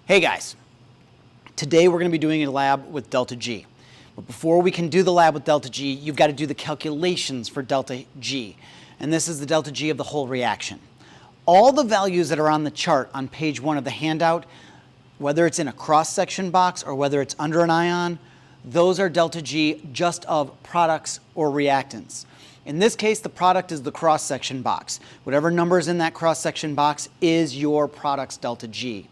Hey guys, today we're going to be doing a lab with delta G. But before we can do the lab with delta G, you've got to do the calculations for delta G. And this is the delta G of the whole reaction. All the values that are on the chart on page 1 of the handout, whether it's in a cross-section box or whether it's under an ion, those are delta G just of products or reactants. In this case, the product is the cross-section box. Whatever number is in that cross-section box is your product's delta G.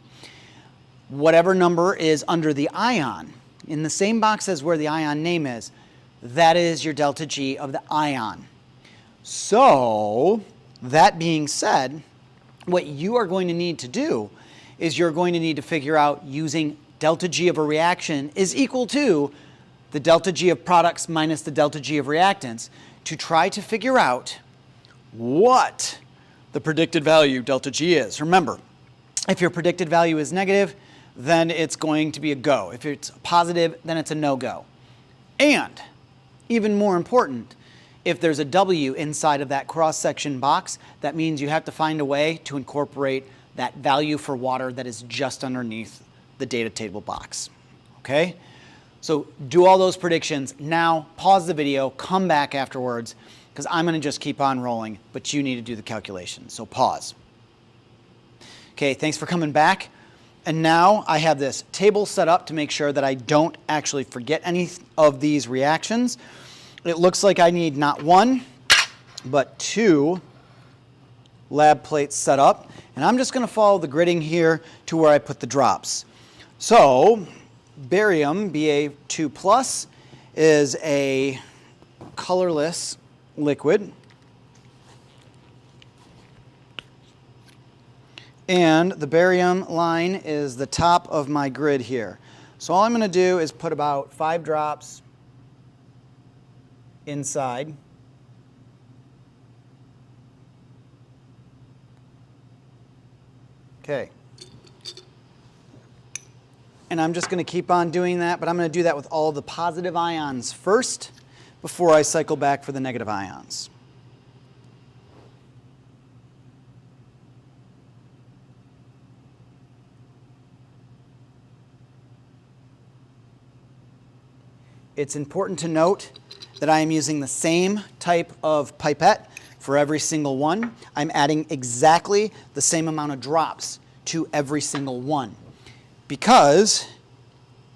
Whatever number is under the ion, in the same box as where the ion name is, that is your delta G of the ion. So, that being said, what you are going to need to do is you're going to need to figure out using delta G of a reaction is equal to the delta G of products minus the delta G of reactants to try to figure out what the predicted value delta G is. Remember, if your predicted value is negative, then it's going to be a go. If it's positive, then it's a no-go. And, even more important, if there's a W inside of that cross-section box, that means you have to find a way to incorporate that value for water that is just underneath the data table box. Okay? So do all those predictions. Now, pause the video, come back afterwards, because I'm going to just keep on rolling, but you need to do the calculations. So pause. Okay, thanks for coming back. And now I have this table set up to make sure that I don't actually forget any of these reactions. It looks like I need not one, but two lab plates set up. And I'm just going to follow the gridding here to where I put the drops. So, barium, Ba2+, is a colorless liquid. And the barium line is the top of my grid here. So all I'm going to do is put about 5 drops inside. Okay. And I'm just going to keep on doing that, but I'm going to do that with all the positive ions first before I cycle back for the negative ions. It's important to note that I am using the same type of pipette for every single one. I'm adding exactly the same amount of drops to every single one because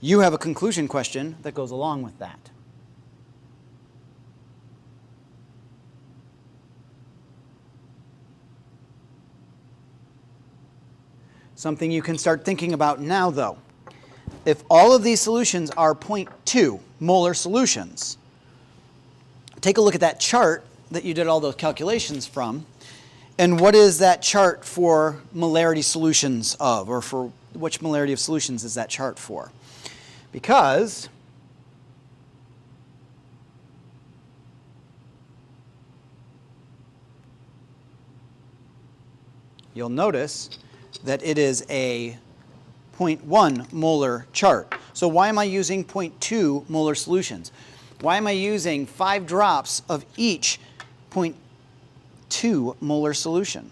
you have a conclusion question that goes along with that. Something you can start thinking about now, though. If all of these solutions are 0.2 molar solutions, take a look at that chart that you did all those calculations from, and what is that chart for molarity solutions of, or for which molarity of solutions is that chart for? Because you'll notice that it is a 0.1 molar chart. So why am I using 0.2 molar solutions? Why am I using 5 drops of each 0.2 molar solution?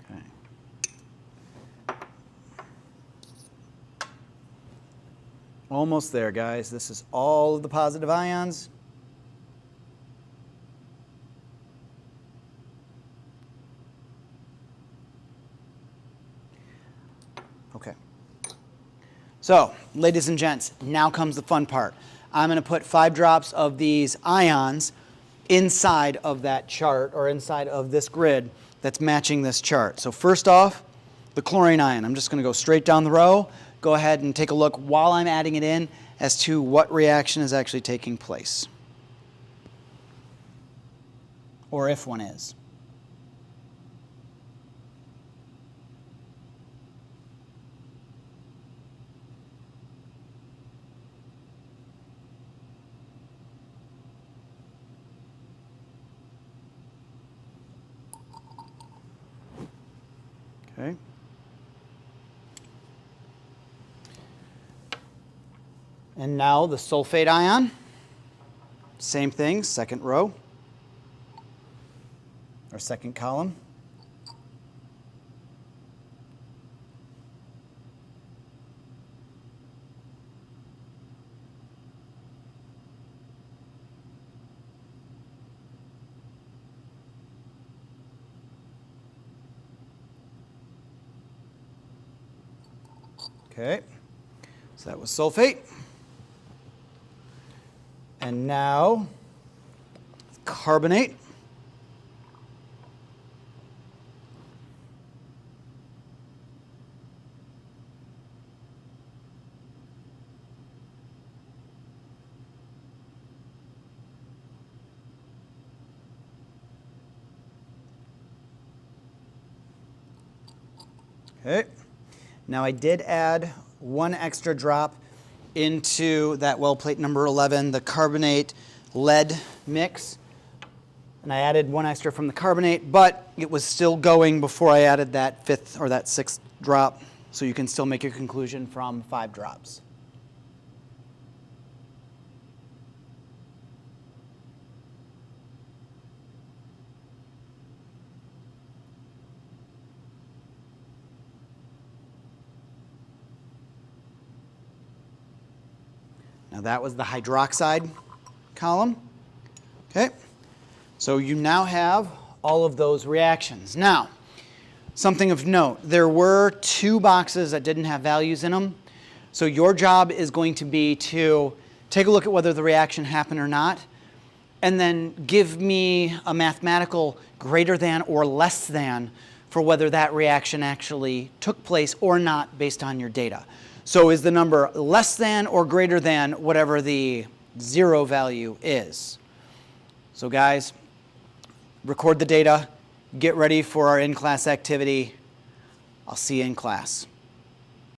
Okay. Almost there, guys. This is all of the positive ions. Okay. So, ladies and gents, now comes the fun part. I'm going to put 5 drops of these ions inside of that chart, or inside of this grid that's matching this chart. So first off, the chlorine ion. I'm just going to go straight down the row. Go ahead and take a look while I'm adding it in as to what reaction is actually taking place, or if one is. Okay. And now the sulfate ion, same thing, second row, or second column. Okay, so that was sulfate. And now carbonate. Okay. Now I did add one extra drop into that well plate number 11, the carbonate lead mix. And I added one extra from the carbonate, but it was still going before I added that fifth or that sixth drop. So you can still make your conclusion from 5 drops. Now that was the hydroxide column. Okay, so you now have all of those reactions. Now, something of note, there were 2 boxes that didn't have values in them. So your job is going to be to take a look at whether the reaction happened or not, and then give me a mathematical greater than or less than for whether that reaction actually took place or not based on your data. So is the number less than or greater than whatever the 0 value is? So guys, record the data, get ready for our in-class activity. I'll see you in class.